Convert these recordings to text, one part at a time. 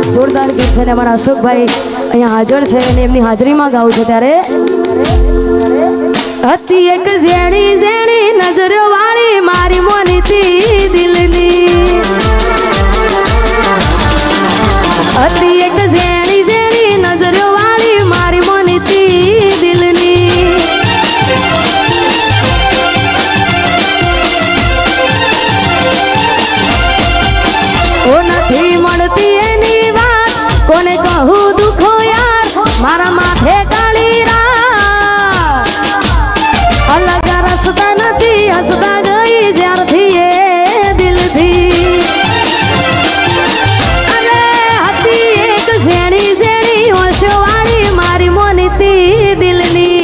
જોરદાર ગીત છે ને અમારા અશોકભાઈ અહીંયા હાજર છે અને એમની હાજરીમાં ગાવું છે ત્યારે હતી એક ઝેણી ઝેણી નજરો વાળી મારી મોનીતી દિલની હતી એક ઝેણી ઝેણી નજરો વાળી મારી મોનીતી દિલની ઓ નથી મળતી એની વાત કોને કહું દુખો યાર મારા માથે કાળી રાત અલગ રસ્તા નથી હસતા ગઈ જ્યારથી એ દિલથી અરે હતી એક ઝેણી ઝેણી હોશો વાળી મારી મોનીતી દિલની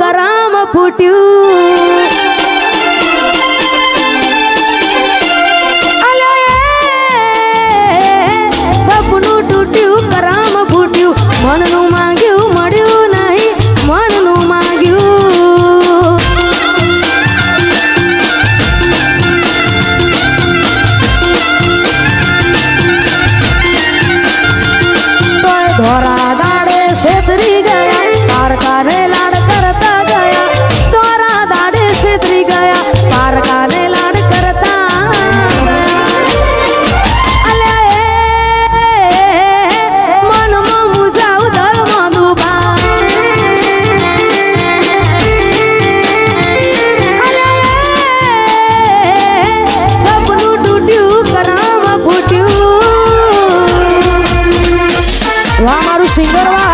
कराम फूट्યું સપનું તૂટ્યું कराम ફૂટ્યું મનનું માંગ્યું મળ્યું નહીં મનનું માંગ્યું તોય ધોરા દાડે છેતરી ગયા પારકાને લાડ કરતા ગયા ધોરા દાડે છેતરી ગયા પારકાને લાડ કરતા મનમાં મુજાવ ધર્મ દુબા સપનું તૂટ્યું कराम ફૂટ્યું વાહ મારું સિંગર વાહ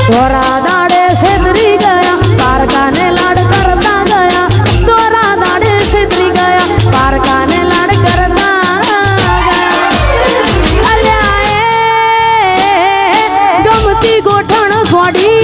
ધોરા દાડે છેતરી ગયા પારકાને લાડ કરતા ગયા ધોરા દાડે છેતરી ગયા પારકાને લાડ કરતા ગયા અલ્યા ગમતી ગોઠણ ગોડી